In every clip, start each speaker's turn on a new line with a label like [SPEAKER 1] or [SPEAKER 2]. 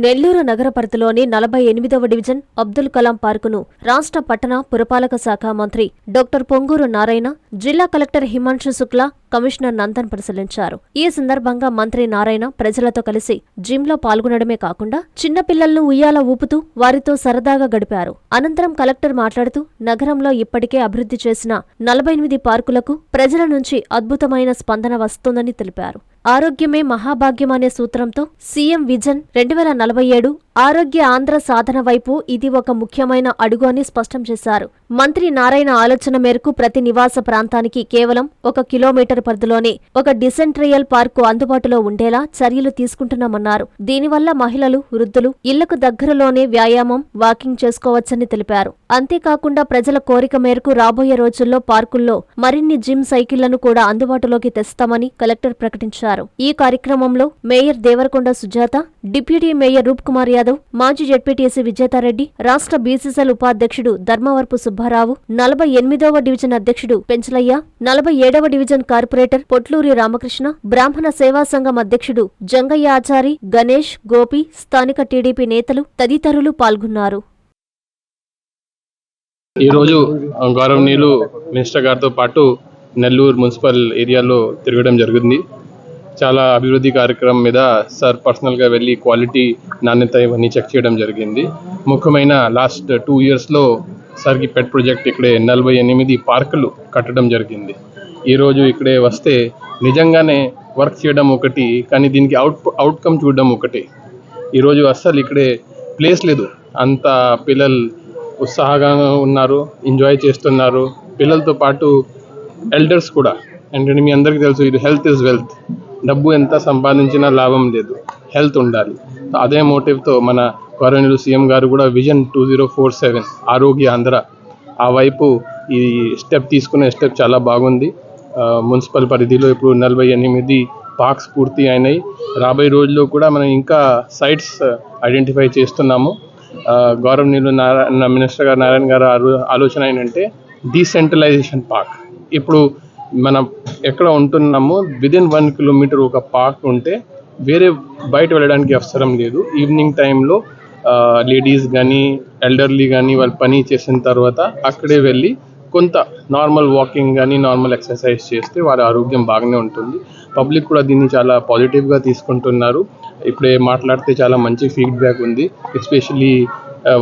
[SPEAKER 1] నెల్లూరు నగర పరిధిలోని 48వ డివిజన్ అబ్దుల్ కలాం పార్కును రాష్ట్ర పట్టణ పురపాలక శాఖ మంత్రి డాక్టర్ పొంగూరు నారాయణ, జిల్లా కలెక్టర్ హిమాంశు శుక్లా, కమిషనర్ నందన్ పరిశీలించారు. ఈ సందర్భంగా మంత్రి నారాయణ ప్రజలతో కలిసి జిమ్లో పాల్గొనడమే కాకుండా చిన్నపిల్లలను ఉయ్యాల ఊపుతూ వారితో సరదాగా గడిపారు. అనంతరం కలెక్టర్ మాట్లాడుతూ నగరంలో ఇప్పటికే అభివృద్ధి చేసిన 48 పార్కులకు ప్రజల నుంచి అద్భుతమైన స్పందన వస్తోందని తెలిపారు. ఆరోగ్యమే మహాభాగ్యం అనే సూత్రంతో సీఎం విజన్ 2047 ఆరోగ్య ఆంధ్ర సాధన వైపు ఇది ఒక ముఖ్యమైన అడుగు అని స్పష్టం చేశారు. మంత్రి నారాయణ ఆలోచన మేరకు ప్రతి నివాస ప్రాంతానికి కేవలం 1 కిలోమీటర్ పరిధిలోనే ఒక డిసెంట్రియల్ పార్కు అందుబాటులో ఉండేలా చర్యలు తీసుకుంటున్నామన్నారు. దీనివల్ల మహిళలు, వృద్ధులు ఇళ్లకు దగ్గరలోనే వ్యాయామం, వాకింగ్ చేసుకోవచ్చని తెలిపారు. అంతేకాకుండా ప్రజల కోరిక మేరకు రాబోయే రోజుల్లో పార్కుల్లో మరిన్ని జిమ్ సైకిళ్లను కూడా అందుబాటులోకి తెస్తామని కలెక్టర్ ప్రకటించారు. ఈ కార్యక్రమంలో mayor Devarakonda Sujatha, deputy mayor రూప్ కుమార్ యాదవ్, మాజీ జెడ్పీటీసీ విజేతారెడ్డి, రాష్ట్ర బీసీసీఎల్ ఉపాధ్యక్షుడు ధర్మవరపు సుబ్బారావు, 48వ డివిజన్ అధ్యక్షుడు పెంచలయ్య, 47వ డివిజన్ కార్పొరేటర్ పొట్లూరి రామకృష్ణ, బ్రాహ్మణ సేవా సంఘం అధ్యక్షుడు జంగయ్య ఆచారి, గణేష్, గోపి, స్థానిక టీడీపీ నేతలు తదితరులు పాల్గొన్నారు.
[SPEAKER 2] ఈరోజు గౌరవనీయులు మినిస్టర్ గారితో పాటు నెల్లూరు మున్సిపల్ ఏరియాలో తిరగడం జరిగింది. చాలా అభివృద్ధి కార్యక్రమం మీద సార్ పర్సనల్గా వెళ్ళి క్వాలిటీ, నాణ్యత ఇవన్నీ చెక్ చేయడం జరిగింది. ముఖ్యమైన లాస్ట్ 2 yearsలో సార్కి పెట్ ప్రాజెక్ట్ ఇక్కడే 48 పార్కులు కట్టడం జరిగింది. ఈరోజు ఇక్కడే వస్తే నిజంగానే వర్క్ చేయడం ఒకటి, కానీ దీనికి అవుట్కమ్ చూడడం ఒకటి. ఈరోజు అస్సలు ఇక్కడే ప్లేస్ లేదు. అంత పిల్లలు ఉత్సాహంగా ఉన్నారు, ఎంజాయ్ చేస్తున్నారు. పిల్లలతో పాటు ఎల్డర్స్ కూడా. అంటే మీ అందరికీ తెలుసు, ఇది హెల్త్ ఇస్ వెల్త్. డబ్బు ఎంత సంపాదించినా లాభం లేదు, హెల్త్ ఉండాలి. అదే మోటివ్తో మన గవర్నర్ సీఎం గారు కూడా విజన్ 2047 ఆరోగ్య ఆంధ్ర ఆ వైపు ఈ స్టెప్ తీసుకునే స్టెప్ చాలా బాగుంది. మున్సిపల్ పరిధిలో ఇప్పుడు 48 పార్క్స్ పూర్తి అయినాయి. రాబోయే రోజుల్లో కూడా మనం ఇంకా సైట్స్ ఐడెంటిఫై చేస్తున్నాము. గవర్నర్ మినిస్టర్ గారు నారాయణ గారు ఆలోచన ఏంటంటే డీసెంట్రలైజేషన్ పార్క్. ఇప్పుడు మనం ఎక్కడ ఉంటున్నామో విదిన్ 1 kilometer ఒక పార్క్ ఉంటే వేరే బయట వెళ్ళడానికి అవసరం లేదు. ఈవినింగ్ టైంలో లేడీస్ కానీ ఎల్డర్లీ కానీ వాళ్ళు పని చేసిన తర్వాత అక్కడే వెళ్ళి కొంత నార్మల్ వాకింగ్ కానీ నార్మల్ ఎక్సర్సైజ్ చేస్తే వారి ఆరోగ్యం బాగానే ఉంటుంది. పబ్లిక్ కూడా దీన్ని చాలా పాజిటివ్గా తీసుకుంటున్నారు. ఇప్పుడే మాట్లాడితే చాలా మంచి ఫీడ్బ్యాక్ ఉంది. ఎస్పెషల్లీ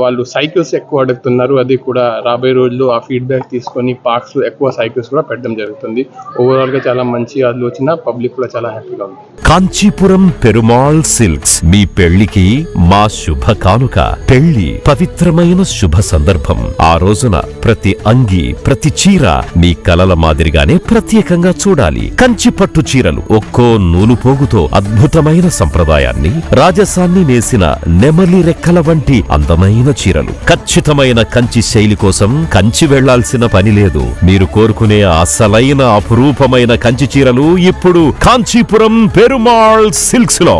[SPEAKER 2] వాళ్ళు సైకిల్స్ ఎక్కువ అడుగుతున్నారు. అది కూడా రాబోయే రోజుల్లో ఆ ఫీడ్బ్యాక్ తీసుకొని పార్క్స్ ఎక్కువ సైకిల్స్ కూడా పెట్టడం జరుగుతుంది. ఓవరాల్గా చాలా మంచి ఆలోచన. పబ్లిక్ కూడా చాలా హ్యాపీగా ఉంది.
[SPEAKER 3] కాంచీపురం పెరుమాళ్ సిల్క్స్ మీ పెళ్లికి మా శుభ కానుక. పెళ్లి పవిత్రమైన శుభ సందర్భం. ఆ రోజున ప్రతి అంగి, ప్రతి చీర మీ కలల మాదిరిగానే ప్రత్యేకంగా చూడాలి. కంచి పట్టు చీరలు ఒక్కో నూలు పోగుతో అద్భుతమైన సంప్రదాయాన్ని, రాజసాన్ని నేసిన నెమలి రెక్కల వంటి అందమైన చీరలు. ఖచ్చితమైన కంచి శైలి కోసం కంచి వెళ్లాల్సిన పని లేదు. మీరు కోరుకునే అసలైన అపురూపమైన కంచి చీరలు ఇప్పుడు కాంచీపురం పెరుమాళ్ సిల్క్స్ లో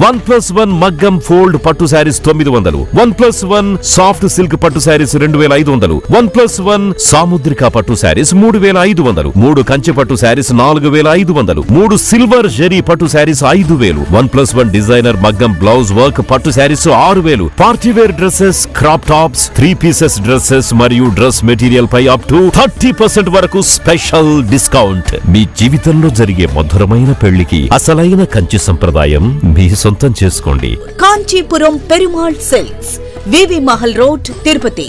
[SPEAKER 3] 1+1 మగ్గం ఫోల్డ్ పట్టు శారీస్ 900, 1+1 సాఫ్ట్ సిల్క్ పట్టు శారీస్ 2500, 1+1 సాముద్రిక పట్టు శారీస్ 3500, 3 కంచి పట్టు శారీస్ 4500, 3 సిల్వర్ జరీ పట్టు శారీస్ 5000, 1+1 డిజైనర్ మగ్గం బ్లౌజ్ వర్క్ పట్టు sarees 6000, party wear dresses, crop tops, 3 pieces dresses మరియు డ్రెస్ మెటీరియల్ పై అప్ టు 30% వరకు స్పెషల్ డిస్కౌంట్. మీ జీవితంలో జరిగే మధురమైన పెళ్లికి అసలైన కంచి సంప్రదాయం మీ సొంతం చేసుకోండి.
[SPEAKER 4] కాంచీపురం పెరుమాళ్ సిల్క్స్, వివి మహల్ రోడ్, తిరుపతి.